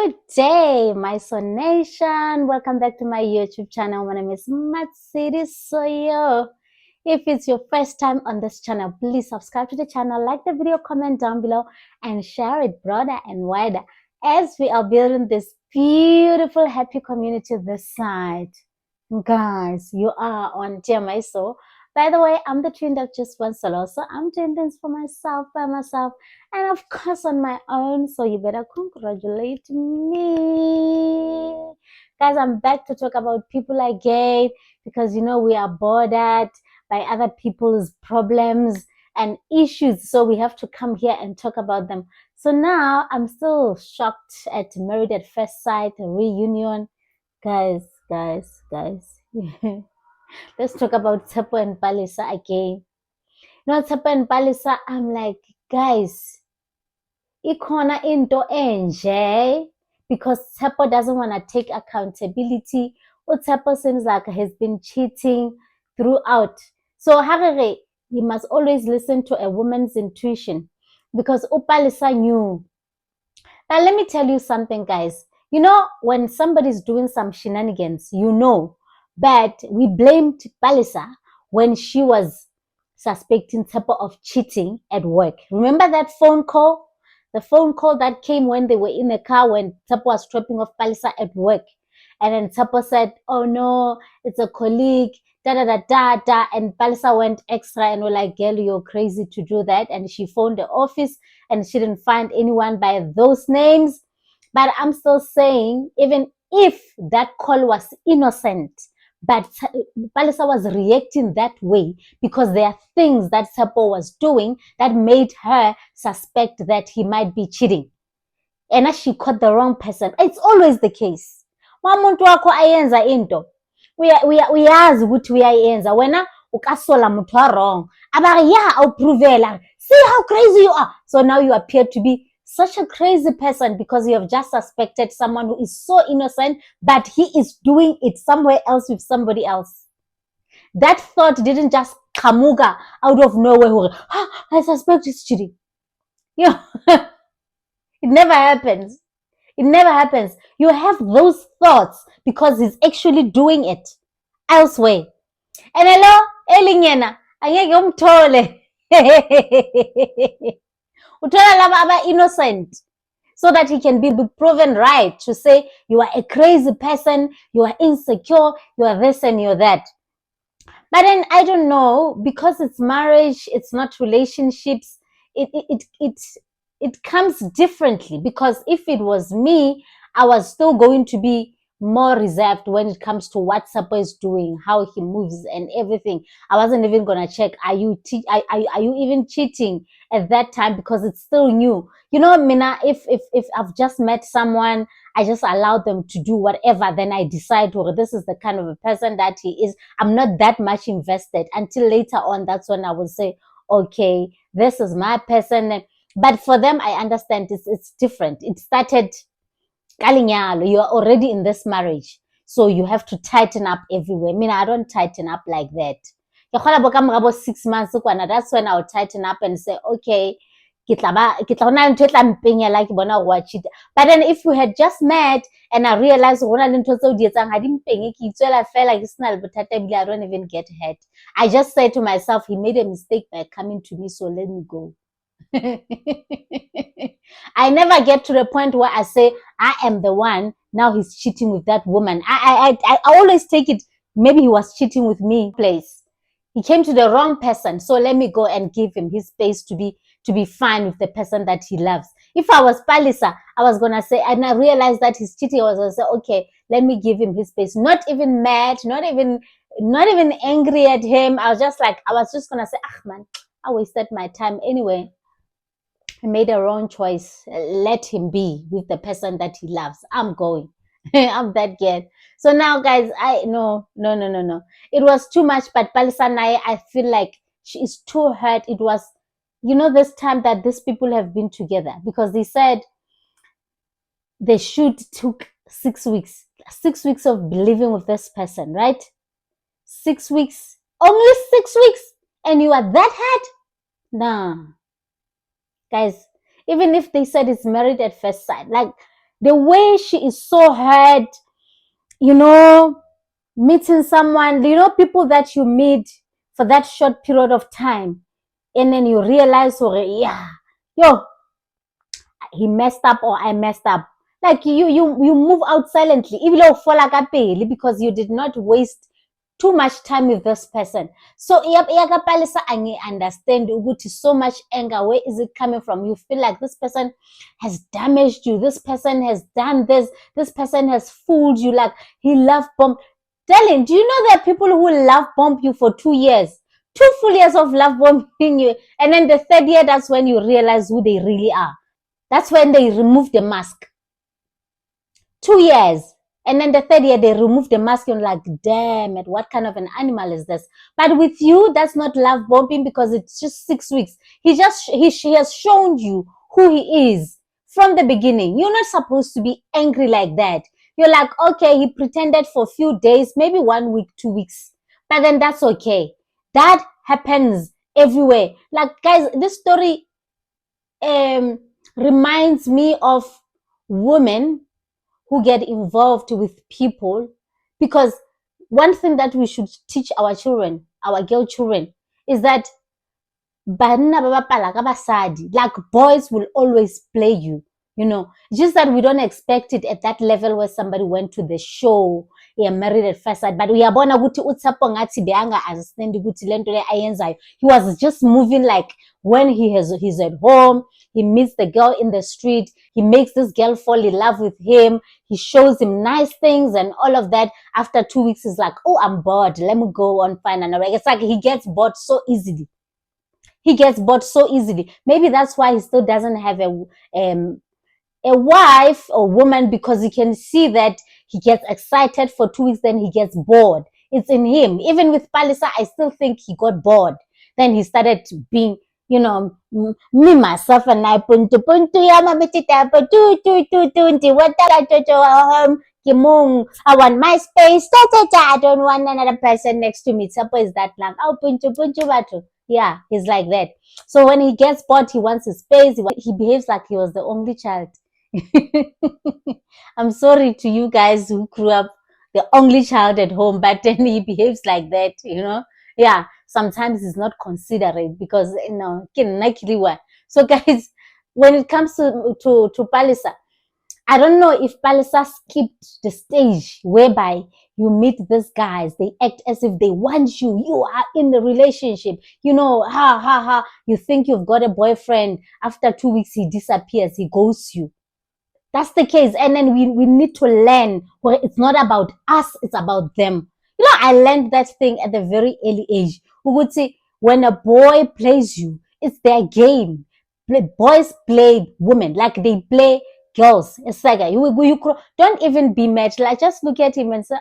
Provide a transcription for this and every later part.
Good day, my Son Nation. Welcome back to my YouTube channel. My name is Matsidi Soyo. If it's your first time on this channel, please subscribe to the channel, like the video, comment down below, and share it broader and wider as we are building this beautiful, happy community this side. Guys, you are on TMISO. By the way, I'm the twin that just wants solo, so I'm doing things for myself, by myself, and of course on my own, so you better congratulate me. Guys, I'm back to talk about people again because, we are bothered by other people's problems and issues, so we have to come here and talk about them. So now I'm still shocked at Married at First Sight reunion. Guys. Let's talk about Tshepo and Palesa again. Tshepo and Palesa, I'm like, guys, ikhona into enje, because Tshepo doesn't want to take accountability. Tshepo seems like he's been cheating throughout. So Harare, you must always listen to a woman's intuition, because Palesa knew. But let me tell you something, guys. When somebody's doing some shenanigans, but we blamed Palesa when she was suspecting Tshepo of cheating at work. Remember that phone call? The phone call that came when they were in the car when Tshepo was dropping off Palesa at work. And then Tshepo said, oh no, it's a colleague, da. And Palesa went extra and were like, girl, you're crazy to do that. And she phoned the office and she didn't find anyone by those names. But I'm still saying, even if that call was innocent, but Palesa was reacting that way because there are things that Tshepo was doing that made her suspect that he might be cheating. And as she caught the wrong person. It's always the case. Umuntu wakho ayenza into. Uyazi ukuthi uyayenza. Wena ukasola muntu wa wrong. Abari yeah, I'll prove it. See how crazy you are. So now you appear to be such a crazy person because you have just suspected someone who is so innocent, but he is doing it somewhere else with somebody else. That thought didn't just kamuga out of nowhere. I suspect he's cheating. It never happens. It never happens. You have those thoughts because he's actually doing it elsewhere. And hello, Elinyena, angeke umthole. Uthola laba aba innocent so that he can be proven right to say you are a crazy person, you are insecure, you are this and you're that. But then I don't know, because it's marriage, it's not relationships, it comes differently. Because if it was me, I was still going to be more reserved when it comes to what Tshepo is doing, how he moves and everything. I wasn't even gonna check, are you even cheating at that time, because it's still new. Mina, if I've just met someone, I just allow them to do whatever, then I decide, well, this is the kind of a person that he is. I'm not that much invested until later on. That's when I will say, okay, this is my person. But for them, I understand it's different. It started, you are already in this marriage, so you have to tighten up everywhere. I don't tighten up like that. 6 months, that's when I'll tighten up and say, okay, but then if we had just met and I realized I don't even get hurt. I just say to myself, he made a mistake by coming to me, so let me go. I never get to the point where I say I am the one, now he's cheating with that woman. I always take it, maybe he was cheating with me. Place, he came to the wrong person, so let me go and give him his space to be fine with the person that he loves. If I was Palesa, I was gonna say, and I realized that he's cheating, I was gonna say, okay, let me give him his space. Not even mad, not even angry at him. I was just gonna say, man, I wasted my time anyway. He made a wrong choice. Let him be with the person that he loves. I'm going. I'm that girl. So now, guys, no. It was too much. But Palesa Nai, I feel like she is too hurt. It was, this time that these people have been together, because they said the shoot took 6 weeks. 6 weeks of living with this person, right? 6 weeks. Only 6 weeks. And you are that hurt? Nah. Guys, even if they said it's Married at First Sight, like, The way she is so hurt, you know, meeting someone, people that you meet for that short period of time, and then you realize, oh, yeah, yo, he messed up or I messed up. Like you move out silently, even though because you did not waste too much time with this person. So iyakapalisa understand ukuthi so much anger, where is it coming from? You feel like this person has damaged you, this person has done this person has fooled you, like he love bomb. Darling, do you know there are people who love bomb you for 2 years? 2 full years of love bombing you, and then the third year, that's when you realize who they really are. That's when they remove the mask. 2 years. And then the third year, they remove the mask. You're like, damn it, what kind of an animal is this? But with you, that's not love bombing because it's just 6 weeks. She has shown you who he is from the beginning. You're not supposed to be angry like that. You're like, okay, he pretended for a few days, maybe 1 week, 2 weeks. But then that's okay. That happens everywhere. Like, guys, this story reminds me of women who get involved with people, because one thing that we should teach our children, our girl children, is that like boys will always play you, just that we don't expect it at that level where somebody went to the show, married at first sight. But uyabona ukuthi uTshepo ngathi beanga understand ukuthi lento le ayenzayo. He was just moving like when he's at home, he meets the girl in the street, he makes this girl fall in love with him, he shows him nice things and all of that. After 2 weeks, he's like, oh, I'm bored, let me go on fine. And it's like he gets bored so easily. Maybe that's why he still doesn't have a wife or woman, because you can see that he gets excited for 2 weeks, then he gets bored. It's in him. Even with Palisa, I still think he got bored. Then he started being, me myself and I puntu yama mitita I want my space. I don't want another person next to me. Suppose that lang. Oh, puntu batu. Yeah, he's like that. So when he gets bored, he wants his space. He behaves like he was the only child. I'm sorry to you guys who grew up the only child at home, but then he behaves like that, Yeah, sometimes he's not considerate because, so guys, when it comes to Palisa, I don't know if Palisa skipped the stage whereby you meet these guys, they act as if they want you. You are in the relationship. You think you've got a boyfriend. After 2 weeks, he disappears. He ghosts you. That's the case. And then we need to learn where it's not about us, it's about them. I learned that thing at a very early age. We would say when a boy plays you, it's their game. Boys play women like they play girls. It's like you don't even be matched. Like just look at him and say,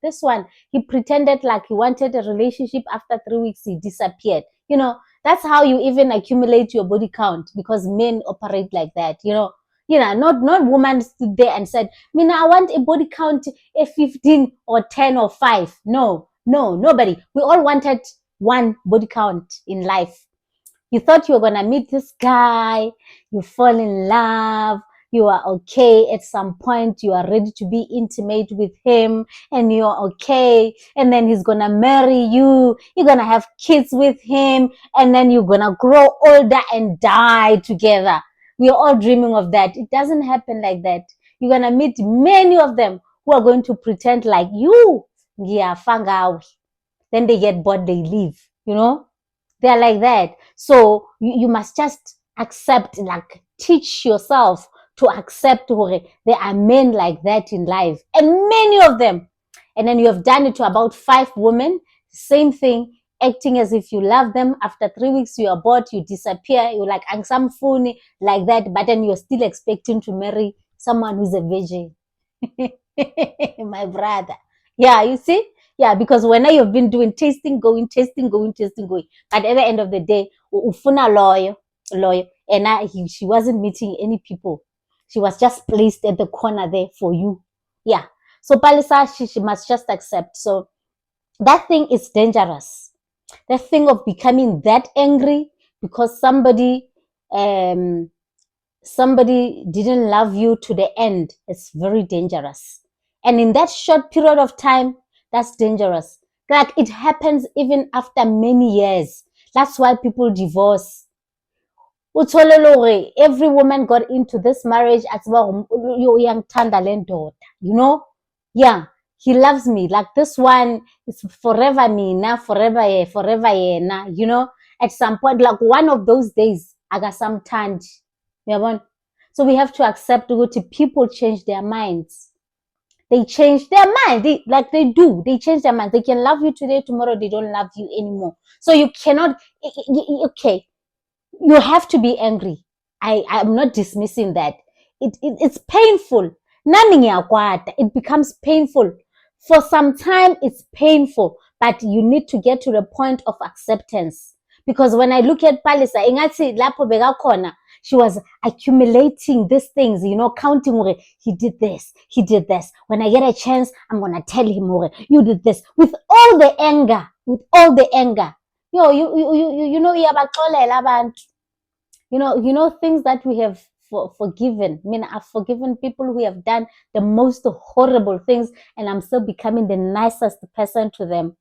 this one, he pretended like he wanted a relationship. After 3 weeks, he disappeared. That's how you even accumulate your body count, because men operate like that. Not women stood there and said, Mina, I want a body count a 15 or 10 or 5. No, nobody. We all wanted one body count in life. You thought you were going to meet this guy, you fall in love, you are okay. At some point, you are ready to be intimate with him, and you're okay. And then he's going to marry you. You're going to have kids with him, and then you're going to grow older and die together. We're all dreaming of that. It doesn't happen like that. You're going to meet many of them who are going to pretend like you. Yeah, fangawi. Then they get bored, they leave. They're like that. So you must just accept, like teach yourself to accept there are men like that in life, and many of them. And then you have done it to about 5 women. Same thing, acting as if you love them. After 3 weeks, you are bored, you disappear. You're like some phone like that, but then you're still expecting to marry someone who's a virgin. My brother. Yeah, you see? Yeah, because when you've been doing tasting, going, but at the end of the day, ufuna lawyer, and she wasn't meeting any people. She was just placed at the corner there for you. Yeah. So Palisa, she must just accept. So that thing is dangerous. That thing of becoming that angry because somebody somebody didn't love you to the end, it's very dangerous. And in that short period of time, that's dangerous. Like it happens even after many years. That's why people divorce. Every woman got into this marriage as well. You know? Yeah, he loves me. Like this one is forever me, now forever yeah, forever yeah, now, you know? At some point, like one of those days, I got some time. So we have to accept that people change their minds. They change their mind. They do. They change their minds. They can love you today, tomorrow they don't love you anymore. So you cannot, okay, you have to be angry. I'm not dismissing that. It's painful. It becomes painful. For some time, it's painful, but you need to get to the point of acceptance. Because when I look at Palisa, ingathi lapho bekakhona, she was accumulating these things, counting, he did this, he did this. When I get a chance, I'm going to tell him, you did this. With all the anger, iyabaxolela abantu. Things that we have forgiven. I mean, I've forgiven people who have done the most horrible things, and I'm still becoming the nicest person to them.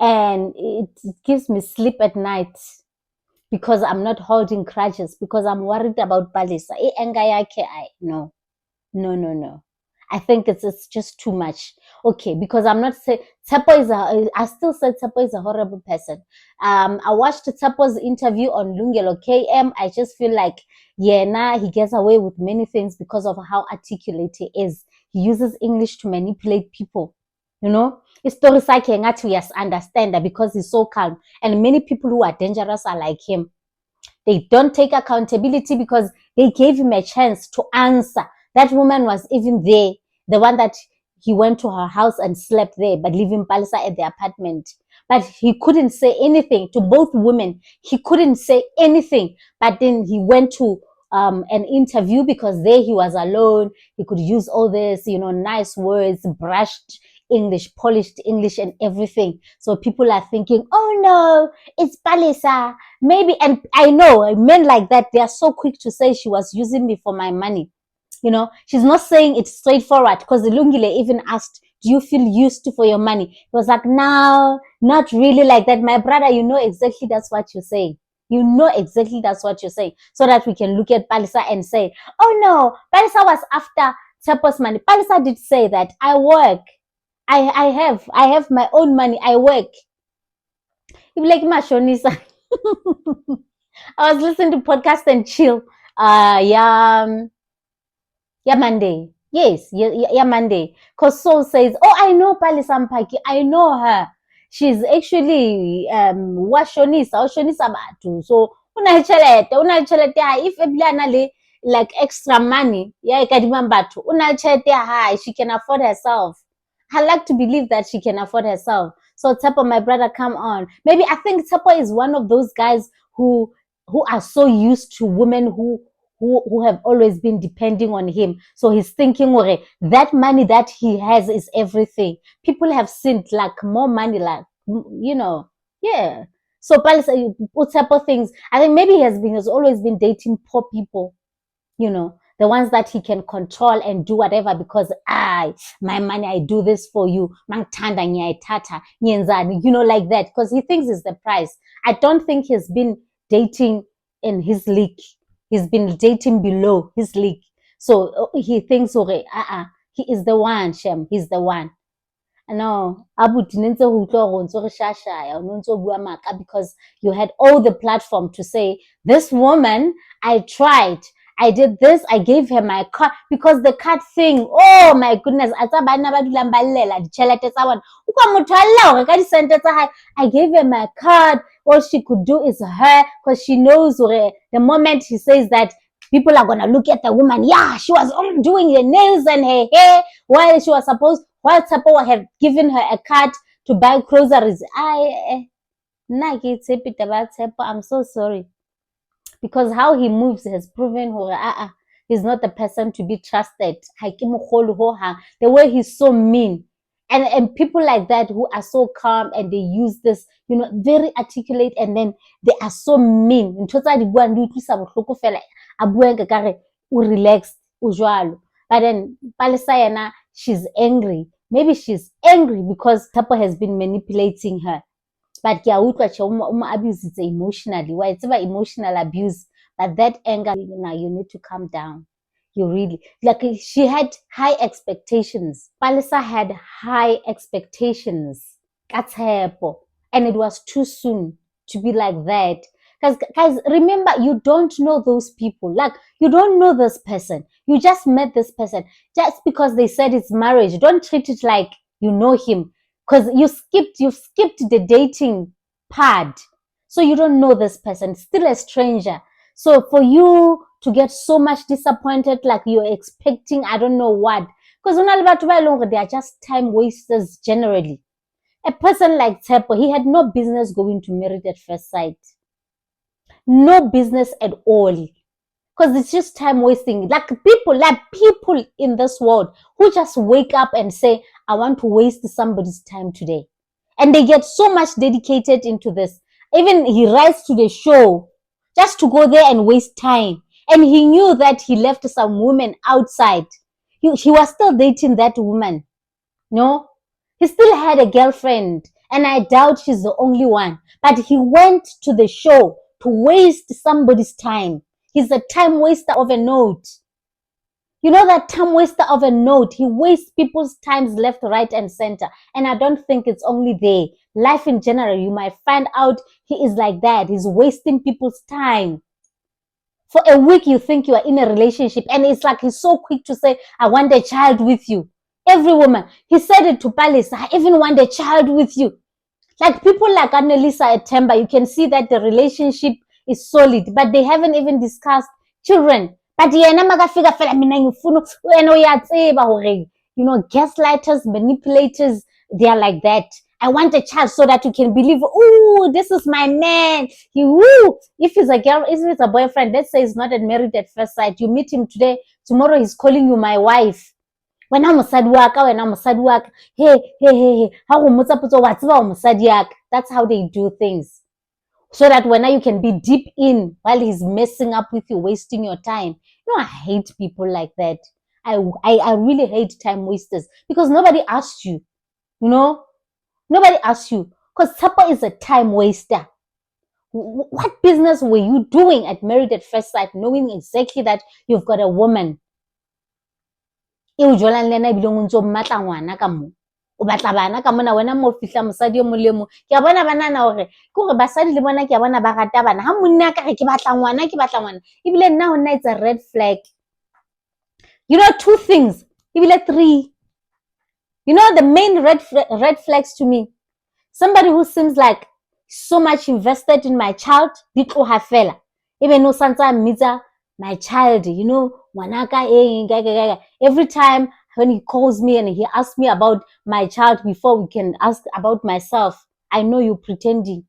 And it gives me sleep at night because I'm not holding grudges, because I'm worried about Palisa. No. I think it's just too much. Okay, because I'm not saying I still said Tsepo is a horrible person. I watched Tsepo's interview on Lungelo KM. I just feel like, he gets away with many things because of how articulate he is. He uses English to manipulate people. Stories like yes, understand that because he's so calm. And many people who are dangerous are like him. They don't take accountability because they gave him a chance to answer. That woman was even there, the one that he went to her house and slept there, but leaving Palisa at the apartment. But he couldn't say anything to both women. He couldn't say anything. But then he went to an interview because there he was alone. He could use all this, nice words, brushed English, polished English and everything. So people are thinking, oh no, it's Palisa. Maybe, and I know men like that, they are so quick to say she was using me for my money. She's not saying it straightforward because the Lungile even asked, do you feel used for your money? He was like, no, not really like that. My brother, exactly that's what you're saying. Exactly that's what you're saying. So that we can look at Palisa and say, oh no, Palisa was after Tsepo's money. Palisa did say that I work. I have my own money. I work. You'd be like, Mashonisa. I was listening to podcast and chill. Monday. Yes, yeah, Monday. Because Soul says, oh, I know Palisa Mpaki. I know her. She's actually Shonisa Batu. So, unachelete, if eblana like extra money, yeah, Batu. Unachelete, she can afford herself. I like to believe that she can afford herself. So Tsepo, my brother, come on. Maybe I think Tsepo is one of those guys who are so used to women who have always been depending on him. So he's thinking, okay, that money that he has is everything. People have seen like more money, like, yeah. So Tsepo things, I think maybe he has always been dating poor people, the ones that he can control and do whatever because my money, I do this for you, like that, because he thinks it's the price. I don't think he's been dating in his league. He's been dating below his league. So he thinks, okay, he is the one, Shem, he's the one. No, because you had all the platform to say, this woman, I tried. I did this. I gave her my card because the card thing. Oh my goodness! I gave her my card. All she could do is her because she knows the moment he says that people are gonna look at the woman. Yeah, she was only doing her nails and her hair while she was supposed. While Tsepo have given her a card to buy groceries. I'm so sorry. Because how he moves has proven he's not the person to be trusted. The way he's so mean. And people like that who are so calm and they use this, very articulate, and then they are so mean. Ntho tsa di buang di utlwisa bohloko fela, a bua nkare o relaxed, o jwalo. But then Palesa yena, she's angry. Maybe she's angry because Tshepo has been manipulating her. But ke a utlwa abuse it emotionally. Why it's about emotional abuse. But that anger, now you need to calm down. You really, like, she had high expectations. Palesa had high expectations. And it was too soon to be like that. Because guys, remember, you don't know those people. Like, you don't know this person. You just met this person. Just because they said it's marriage, don't treat it like you know him. Because you've skipped the dating part. So you don't know this person. Still a stranger. So for you to get so much disappointed, like you're expecting, I don't know what. Because they are just time wasters generally. A person like Tshepo, he had no business going to Married at First Sight. No business at all. Because it's just time wasting. Like people in this world who just wake up and say, I want to waste somebody's time today. And they get so much dedicated into this. Even he writes to the show just to go there and waste time. And he knew that he left some woman outside. He was still dating that woman. No? He still had a girlfriend. And I doubt she's the only one. But he went to the show to waste somebody's time. He's a time waster of a note. You know that time waster of a note? He wastes people's times left, right, and center. And I don't think it's only there. Life in general, you might find out he is like that. He's wasting people's time. For a week, you think you are in a relationship. And it's like he's so quick to say, I want a child with you. Every woman. He said it to Palesa, I even want a child with you. Like people like Annalisa Etemba, you can see that the relationship is solid, but they haven't even discussed children. But gaslighters, manipulators, they are like that. I want a child so that you can believe, oh, this is my man. If he's a girl, if it's a boyfriend, let's say he's not Married at First Sight, you meet him today, tomorrow he's calling you my wife. Wena mosadi wa ka, wena mosadi wa ka. Hey. Ha go motsa potso wa tseba mosadi ya ka. That's how they do things. So that when you can be deep in while he's messing up with you, wasting your time. I hate people like that. I really hate time wasters because nobody asked you. Nobody asked you. Because Tshepo is a time waster. What business were you doing at Married at First Sight, knowing exactly that you've got a woman? O jolang le ena ebile o ntse o mmatla ngwana ka mo o batla bana ka mona wena mo fihla mosadi mo le mo ke a bona banana hore ke hore basadi le bona ke a bona ba rata bana ha monna ka re ke batla ngwana ebile nna honna it's a red flag. Two things ebile three. The main red flags to me, somebody who seems like so much invested in my child, di tloha fela even no santsa mmitsa my child, every time when he calls me and he asks me about my child before we can ask about myself, I know you're pretending.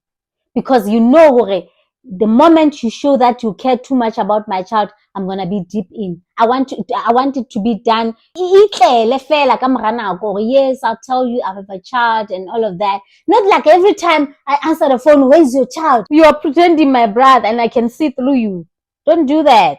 Because the moment you show that you care too much about my child, I'm going to be deep in. I want it to be done. Yes, I'll tell you I have a child and all of that. Not like every time I answer the phone, where's your child? You are pretending, my brother, and I can see through you. Don't do that.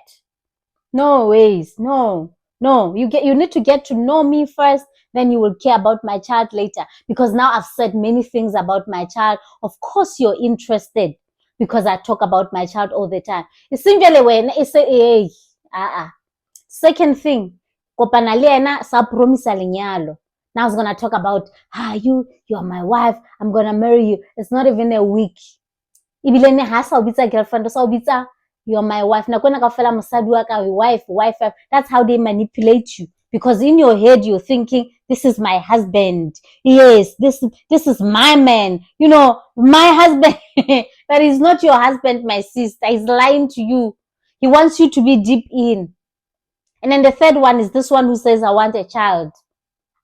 No ways. No. You need to get to know me first, then you will care about my child later. Because now I've said many things about my child. Of course you're interested because I talk about my child all the time. Essentially when it's a second thing, kopana le ena sa promisa lenyalo. Now I was gonna talk about you are my wife, I'm gonna marry you. It's not even a week. Ibile ne ha sa ubitsa girlfriend, sa ubitsa you're my wife. Wife. That's how they manipulate you. Because in your head, you're thinking, this is my husband. Yes, this is my man. My husband. But he's not your husband, my sister. He's lying to you. He wants you to be deep in. And then the third one is this one who says, I want a child.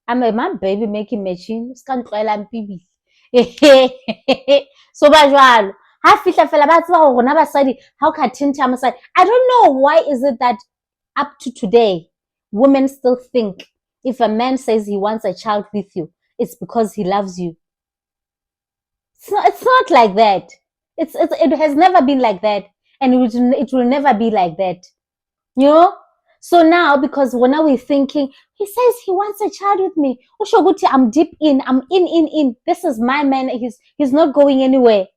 I'm a man, baby, making machine. So bajwalo. How I don't know why is it that up to today women still think if a man says he wants a child with you, it's because he loves you. It's not like that. It has never been like that, and it will never be like that. You know? So now, because now we're thinking, he says he wants a child with me. Ushoguti, I'm deep in. I'm in. This is my man. He's not going anywhere.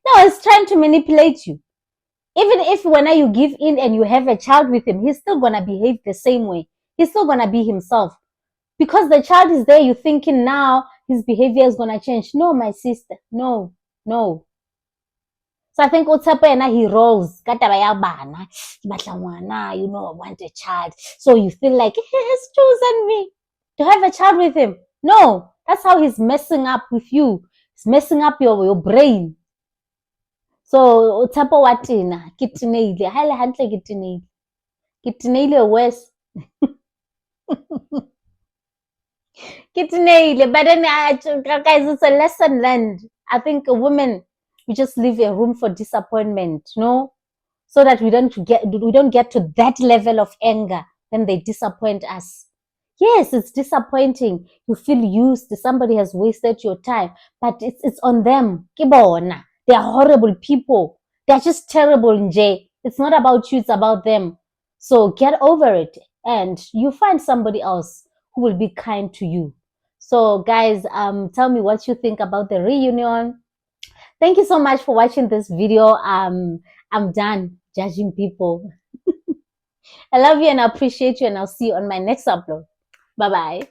No, he's trying to manipulate you. Even if when you give in and you have a child with him, he's still gonna behave the same way. He's still gonna be himself. Because the child is there, you're thinking now his behavior is gonna change. No, my sister. No. So I think Utsapena, he rolls. You know, I want a child. So you feel like he has chosen me to have a child with him. No, that's how he's messing up with you. He's messing up your brain. So Utsapo watina, kitineile, highly hantle kitineile. Kitineile worse. Kitineile, but then guys, it's a lesson learned. I think women, we just leave a room for disappointment, you know, so that we don't get to that level of anger when they disappoint us. Yes, it's disappointing. You feel used. Somebody has wasted your time, but it's on them. Kibona, they are horrible people. They're just terrible, Nje. It's not about you. It's about them. So get over it, and you find somebody else who will be kind to you. So, guys, tell me what you think about the reunion. Thank you so much for watching this video. I'm done judging people. I love you and I appreciate you, and I'll see you on my next upload. Bye bye.